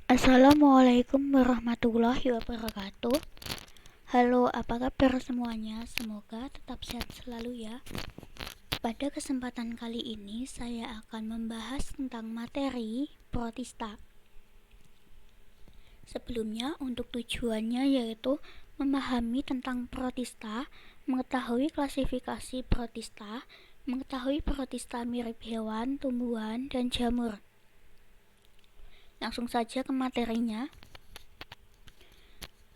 Assalamualaikum warahmatullahi wabarakatuh. Halo, apa kabar semuanya? Semoga tetap sehat selalu ya. Pada kesempatan kali ini saya akan membahas tentang materi protista. Sebelumnya, untuk tujuannya yaitu memahami tentang protista, mengetahui klasifikasi protista, mengetahui protista mirip hewan, tumbuhan, dan jamur. Langsung saja ke materinya.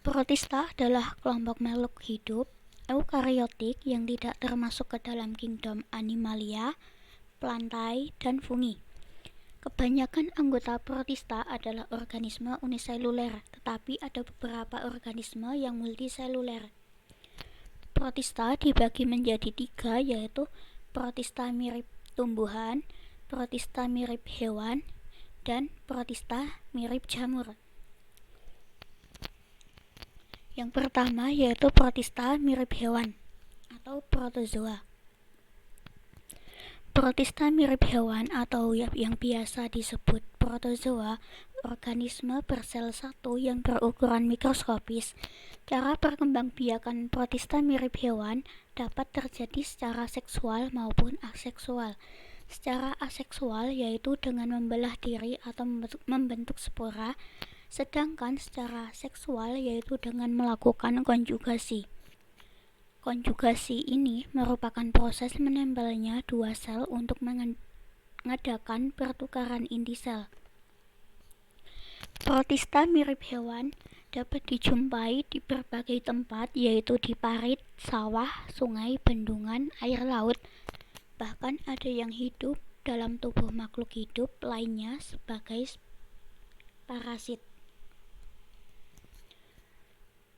Protista adalah kelompok makhluk hidup eukariotik yang tidak termasuk ke dalam kingdom Animalia, Plantae, dan Fungi. Kebanyakan anggota protista adalah organisme uniseluler, tetapi ada beberapa organisme yang multiseluler. Protista dibagi menjadi 3, yaitu protista mirip tumbuhan, protista mirip hewan, dan protista mirip jamur. Yang pertama yaitu protista mirip hewan atau protozoa. Protista mirip hewan atau yang biasa disebut protozoa, organisme bersel satu yang berukuran mikroskopis. Cara perkembangbiakan protista mirip hewan dapat terjadi secara seksual maupun aseksual. Secara aseksual yaitu dengan membelah diri atau membentuk spora, sedangkan secara seksual yaitu dengan melakukan konjugasi. Konjugasi ini merupakan proses menempelnya dua sel untuk mengadakan pertukaran inti sel. Protista mirip hewan dapat dijumpai di berbagai tempat, yaitu di parit, sawah, sungai, bendungan, air laut. Bahkan ada yang hidup dalam tubuh makhluk hidup lainnya sebagai parasit.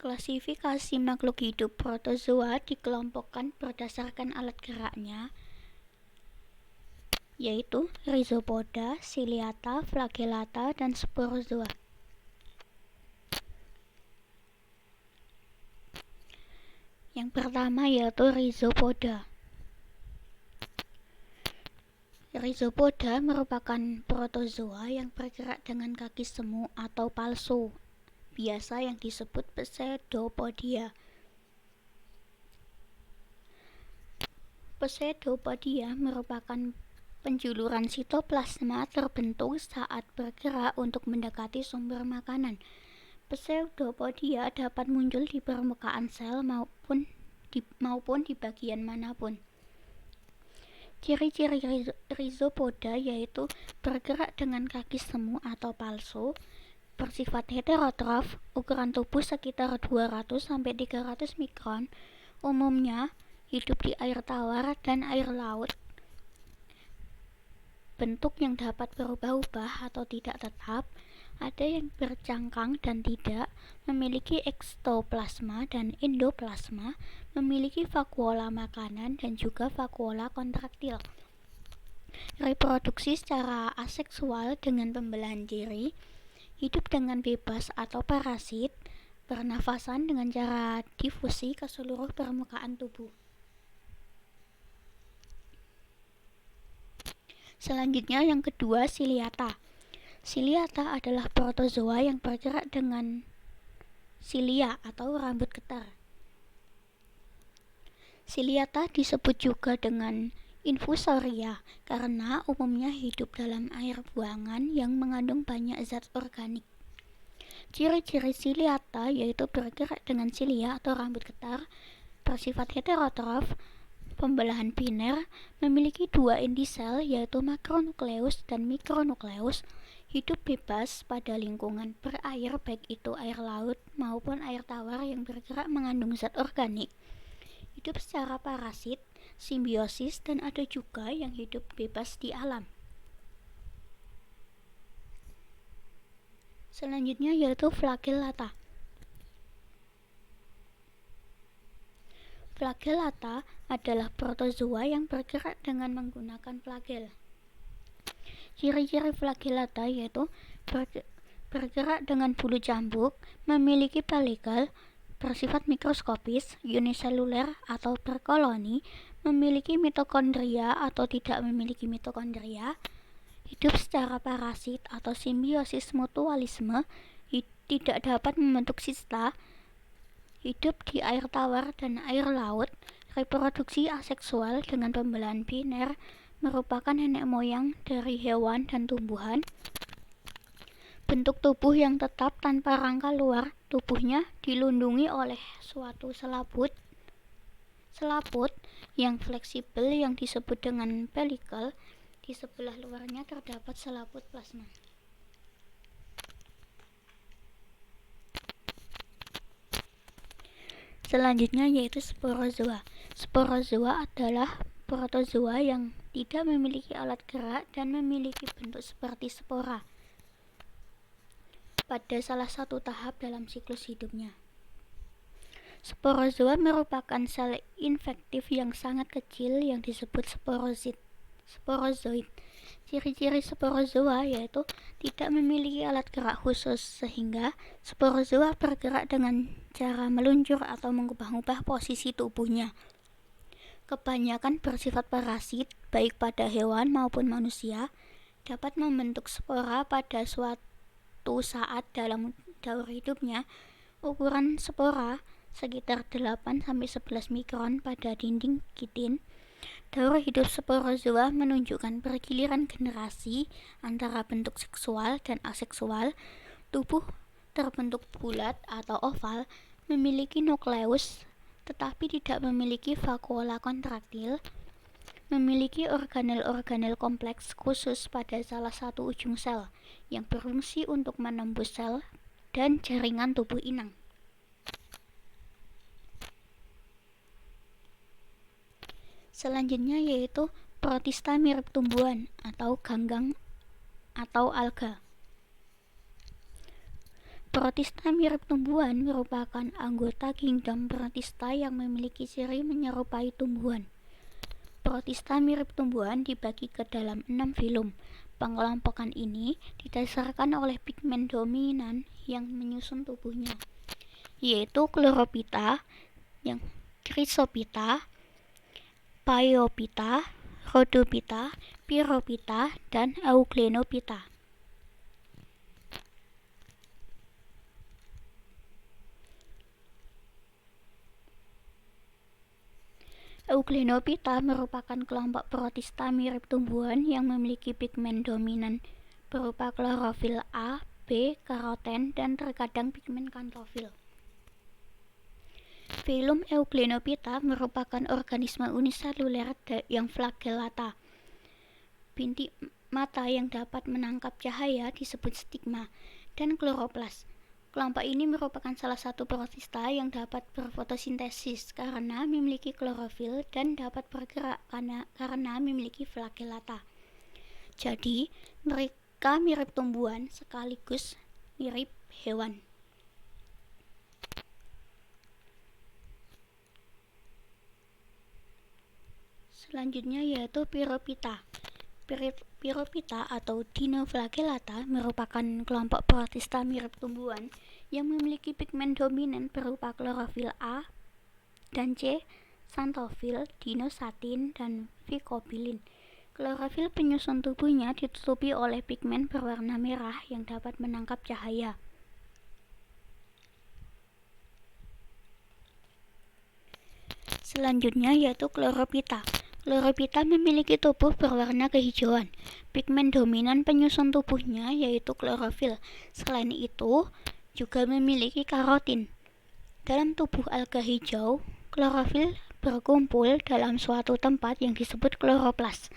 Klasifikasi makhluk hidup protozoa dikelompokkan berdasarkan alat geraknya, yaitu rhizopoda, ciliata, flagellata, dan sporozoa. Yang pertama yaitu rhizopoda. Rhizopoda merupakan protozoa yang bergerak dengan kaki semu atau palsu, biasa yang disebut Pseudopodia. Pseudopodia merupakan penjuluran sitoplasma terbentuk saat bergerak untuk mendekati sumber makanan. Pseudopodia dapat muncul di permukaan sel maupun di bagian manapun. Ciri-ciri rhizopoda yaitu bergerak dengan kaki semu atau palsu, bersifat heterotrof, ukuran tubuh sekitar 200-300 mikron, umumnya hidup di air tawar dan air laut. Bentuk yang dapat berubah-ubah atau tidak tetap, ada yang bercangkang dan tidak, memiliki ekstoplasma dan endoplasma, memiliki vakuola makanan dan juga vakuola kontraktil. Reproduksi secara aseksual dengan pembelahan diri, hidup dengan bebas atau parasit, pernafasan dengan cara difusi ke seluruh permukaan tubuh. Selanjutnya yang kedua, ciliata. Ciliata adalah protozoa yang bergerak dengan cilia atau rambut getar. Ciliata disebut juga dengan infusoria karena umumnya hidup dalam air buangan yang mengandung banyak zat organik. Ciri-ciri ciliata yaitu bergerak dengan cilia atau rambut getar, bersifat heterotrof, pembelahan biner, memiliki dua inti sel yaitu makronukleus dan mikronukleus, hidup bebas pada lingkungan berair baik itu air laut maupun air tawar yang bergerak mengandung zat organik, hidup secara parasit, simbiosis, dan ada juga yang hidup bebas di alam. Selanjutnya yaitu flagellata. Flagellata adalah protozoa yang bergerak dengan menggunakan flagel. Ciri-ciri flagellata yaitu bergerak dengan bulu cambuk, memiliki pelikel, bersifat mikroskopis, uniseluler atau berkoloni, memiliki mitokondria atau tidak memiliki mitokondria, Hidup secara parasit atau simbiosis mutualisme tidak dapat membentuk sista. Hidup di air tawar dan air laut. Reproduksi aseksual dengan pembelahan biner merupakan nenek moyang dari hewan dan tumbuhan. Bentuk tubuh yang tetap tanpa rangka luar, tubuhnya dilindungi oleh suatu selaput yang fleksibel yang disebut dengan pelikel. Di sebelah luarnya terdapat selaput plasma. Selanjutnya yaitu sporozoa. Sporozoa adalah protozoa yang tidak memiliki alat gerak dan memiliki bentuk seperti spora pada salah satu tahap dalam siklus hidupnya. Sporozoa merupakan sel infektif yang sangat kecil yang disebut sporozoid. Ciri-ciri sporozoa yaitu tidak memiliki alat gerak khusus, sehingga sporozoa bergerak dengan cara meluncur atau mengubah-ubah posisi tubuhnya. Kebanyakan bersifat parasit, baik pada hewan maupun manusia, dapat membentuk spora pada suatu saat dalam daur hidupnya. Ukuran spora sekitar 8-11 mikron pada dinding kitin. Daur hidup sporozoa menunjukkan pergiliran generasi antara bentuk seksual dan aseksual. Tubuh terbentuk bulat atau oval, memiliki nukleus tetapi tidak memiliki vakuola kontraktil, memiliki organel-organel kompleks khusus pada salah satu ujung sel yang berfungsi untuk menembus sel dan jaringan tubuh inang. Selanjutnya yaitu protista mirip tumbuhan atau ganggang atau alga. Protista mirip tumbuhan merupakan anggota kingdom protista yang memiliki ciri menyerupai tumbuhan. Protista mirip tumbuhan dibagi ke dalam 6 filum. Pengelompokan ini didasarkan oleh pigmen dominan yang menyusun tubuhnya, yaitu Chlorophyta, Chrysophyta, Phaeophyta, Rhodophyta, Pyrrhophyta, dan Euglenophyta. Euglenophyta merupakan kelompok protista mirip tumbuhan yang memiliki pigmen dominan berupa klorofil A, B, karoten, dan terkadang pigmen klorofil. Filum Euglenophyta merupakan organisme uniseluler yang flagellata. Bintik mata yang dapat menangkap cahaya disebut stigma, dan kloroplas. Kelompok ini merupakan salah satu protista yang dapat berfotosintesis karena memiliki klorofil dan dapat bergerak karena memiliki flagellata. Jadi, mereka mirip tumbuhan sekaligus mirip hewan. Selanjutnya yaitu Pyrrhophyta. Pyrrhophyta atau Dinoflagellata merupakan kelompok protista mirip tumbuhan yang memiliki pigmen dominan berupa klorofil A dan C, xanthofil, dinosatin, dan phycobilin. Klorofil penyusun tubuhnya ditutupi oleh pigmen berwarna merah yang dapat menangkap cahaya. Selanjutnya yaitu Chlorophyta. Chlorophyta memiliki tubuh berwarna kehijauan. Pigmen dominan penyusun tubuhnya yaitu klorofil. Selain itu, juga memiliki karotin. Dalam tubuh alga hijau, klorofil berkumpul dalam suatu tempat yang disebut kloroplas.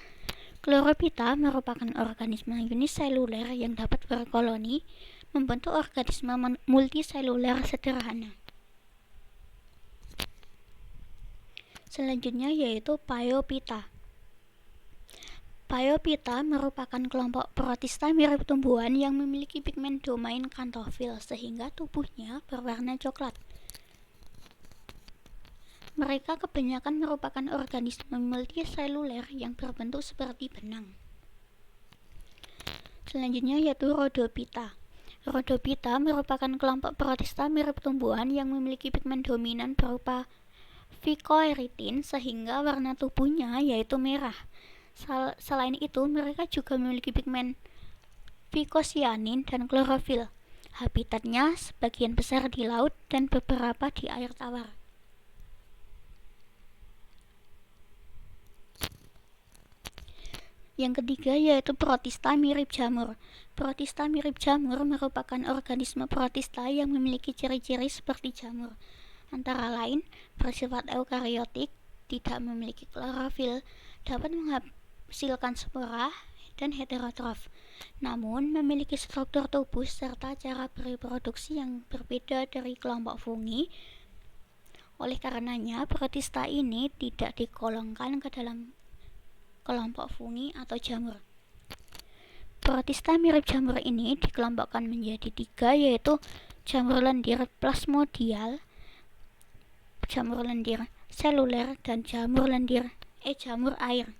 Chlorophyta merupakan organisme uniseluler yang dapat berkoloni, membentuk organisme multiseluler sederhana. Selanjutnya yaitu Phaeophyta. Phaeophyta merupakan kelompok protista mirip tumbuhan yang memiliki pigmen domain xanthofil sehingga tubuhnya berwarna coklat. Mereka kebanyakan merupakan organisme multiseluler yang berbentuk seperti benang. Selanjutnya yaitu Rhodophyta. Rhodophyta merupakan kelompok protista mirip tumbuhan yang memiliki pigmen dominan berupa phycoerythrin sehingga warna tubuhnya yaitu merah. Selain itu, mereka juga memiliki pigmen phycocyanin dan klorofil. Habitatnya sebagian besar di laut dan beberapa di air tawar. Yang ketiga yaitu protista mirip jamur. Protista mirip jamur merupakan organisme protista yang memiliki ciri-ciri seperti jamur. Antara lain, bersifat eukariotik, tidak memiliki klorofil, dapat menghasilkan spora, dan heterotrof. Namun, memiliki struktur tubuh serta cara bereproduksi yang berbeda dari kelompok fungi. Oleh karenanya, protista ini tidak digolongkan ke dalam kelompok fungi atau jamur. Protista mirip jamur ini dikelompokkan menjadi 3, yaitu jamur lendir plasmodial, jamur lendir seluler, dan jamur air.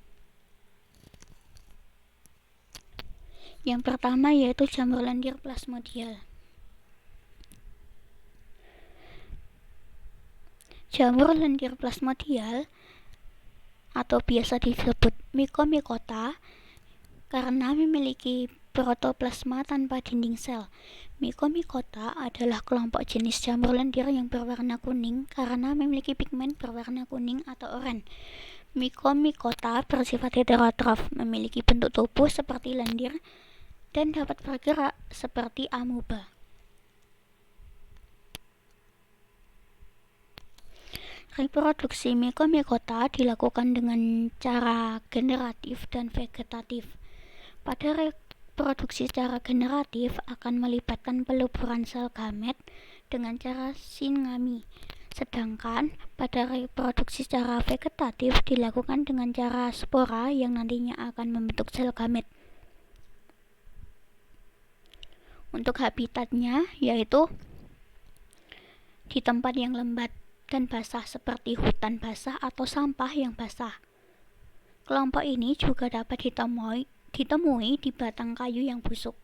Yang pertama yaitu jamur lendir plasmodial. Jamur lendir plasmodial atau biasa disebut mycomycota karena memiliki protoplasma tanpa dinding sel. Mycomycota adalah kelompok jenis jamur lendir yang berwarna kuning karena memiliki pigmen berwarna kuning atau oranye. Mycomycota bersifat heterotrof, memiliki bentuk tubuh seperti lendir dan dapat bergerak seperti amoeba. Reproduksi mycomycota dilakukan dengan cara generatif dan vegetatif. Pada reproduksi secara generatif akan melibatkan peluburan sel gamet dengan cara singami. Sedangkan pada reproduksi secara vegetatif dilakukan dengan cara spora yang nantinya akan membentuk sel gamet. Untuk habitatnya yaitu di tempat yang lembat dan basah seperti hutan basah atau sampah yang basah. Kelompok ini juga dapat ditemui di batang kayu yang busuk.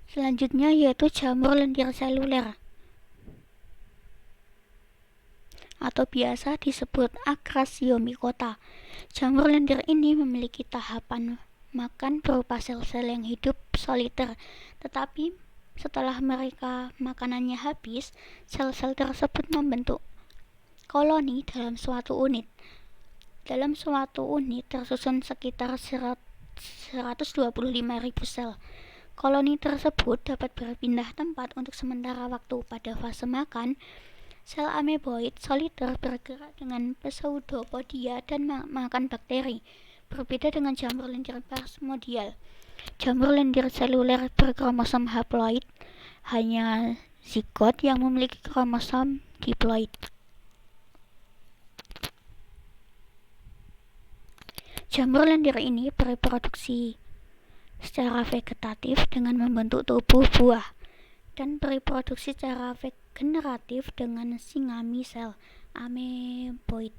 Selanjutnya yaitu jamur lendir seluler atau biasa disebut Acrasiomycota. Jamur lendir ini memiliki tahapan makan berupa sel-sel yang hidup soliter, tetapi setelah mereka makanannya habis, sel-sel tersebut membentuk koloni dalam suatu unit. Dalam suatu unit tersusun sekitar 125.000 sel. Koloni tersebut dapat berpindah tempat untuk sementara waktu. Pada fase makan, sel ameboid soliter bergerak dengan pseudopodia dan makan bakteri. Berbeda dengan jamur lendir plasmodial. Jamur lendir seluler berkromosom haploid, hanya zigot yang memiliki kromosom diploid. Jamur lendir ini bereproduksi secara vegetatif dengan membentuk tubuh buah dan bereproduksi secara generatif dengan singami sel ameboid.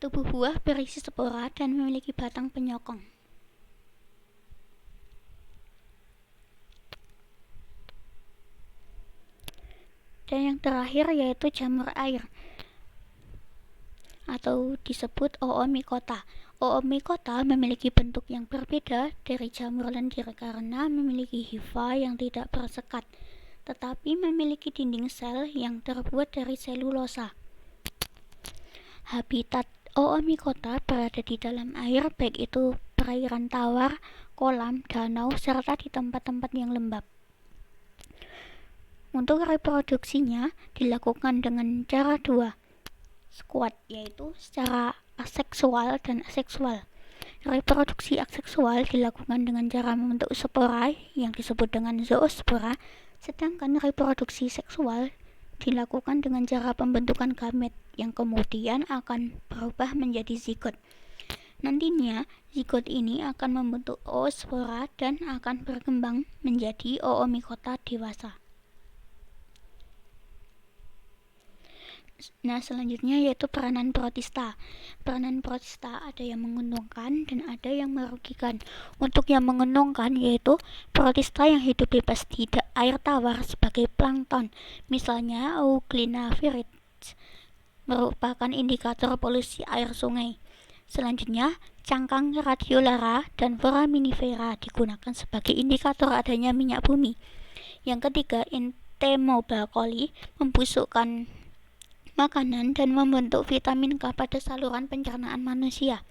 Tubuh buah berisi spora dan memiliki batang penyokong. Dan yang terakhir yaitu jamur air atau disebut Oomycota. Oomycota memiliki bentuk yang berbeda dari jamur lendir karena memiliki hifa yang tidak bersekat, tetapi memiliki dinding sel yang terbuat dari selulosa. Habitat Oomycota berada di dalam air, baik itu perairan tawar, kolam, danau, serta di tempat-tempat yang lembab. Untuk reproduksinya dilakukan dengan cara 2 squat, yaitu secara aseksual dan aseksual. Reproduksi aseksual dilakukan dengan cara membentuk spora yang disebut dengan zoospora, sedangkan reproduksi seksual dilakukan dengan cara pembentukan gamet yang kemudian akan berubah menjadi zigot. Nantinya, zigot ini akan membentuk oospora dan akan berkembang menjadi Oomycota dewasa. Nah, selanjutnya yaitu peranan protista. Peranan protista ada yang menguntungkan dan ada yang merugikan. Untuk yang menguntungkan yaitu protista yang hidup bebas di air tawar sebagai plankton, misalnya Euglena viridis. merupakan indikator polusi air sungai. Selanjutnya, cangkang radiolara dan foraminifera digunakan sebagai indikator adanya minyak bumi. Yang ketiga, Entomobacter coli membusukkan makanan dan membentuk vitamin K pada saluran pencernaan manusia.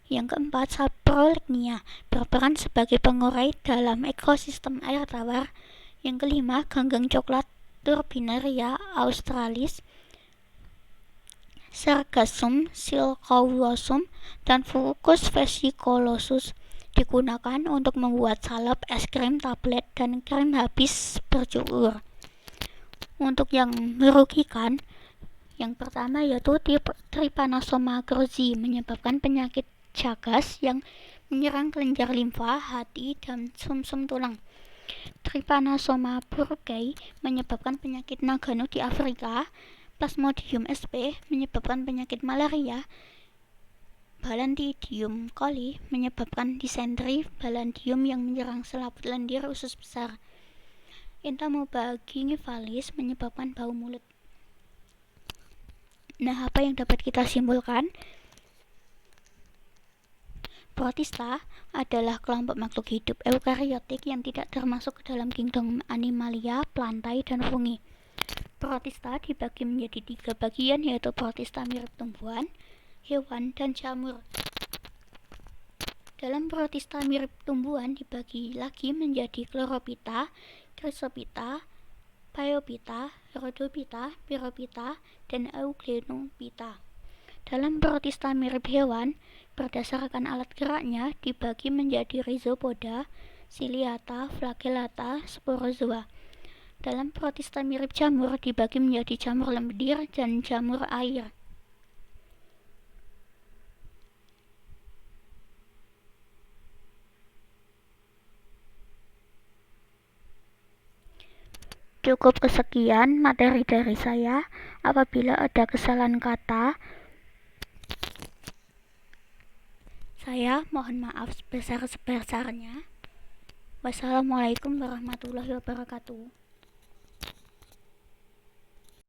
Yang keempat, Saprolegnia berperan sebagai pengurai dalam ekosistem air tawar. Yang kelima, ganggang coklat Turbinaria australis, Sargassum silkowosum, dan Fucus vesicolosus digunakan untuk membuat salep, es krim, tablet, dan krim habis bercukur. Untuk yang merugikan, yang pertama yaitu Trypanosoma cruzi menyebabkan penyakit Chagas yang menyerang kelenjar limfa, hati, dan sumsum tulang. Trypanosoma purpurei menyebabkan penyakit Nagano di Afrika. Plasmodium sp menyebabkan penyakit malaria. Balantidium coli menyebabkan disenteri. Balandium yang menyerang selaput lendir usus besar. Entomobacter gingivalis menyebabkan bau mulut. Nah, apa yang dapat kita simpulkan? Protista adalah kelompok makhluk hidup eukariotik yang tidak termasuk ke dalam kingdom Animalia, Plantae, dan Fungi. Protista dibagi menjadi 3 bagian, yaitu protista mirip tumbuhan, hewan, dan jamur. Dalam protista mirip tumbuhan dibagi lagi menjadi Chlorophyta, Chrysophyta, Phaeophyta, Rhodophyta, Pterophyta, dan Euglenophyta. Dalam protista mirip hewan, berdasarkan alat geraknya dibagi menjadi Rhizopoda, Ciliata, Flagellata, Sporozoa. Dalam protista mirip jamur dibagi menjadi jamur lendir dan jamur air. Cukup kesekian materi dari saya. Apabila ada kesalahan kata, saya mohon maaf sebesar-besarnya. Wassalamualaikum warahmatullahi wabarakatuh.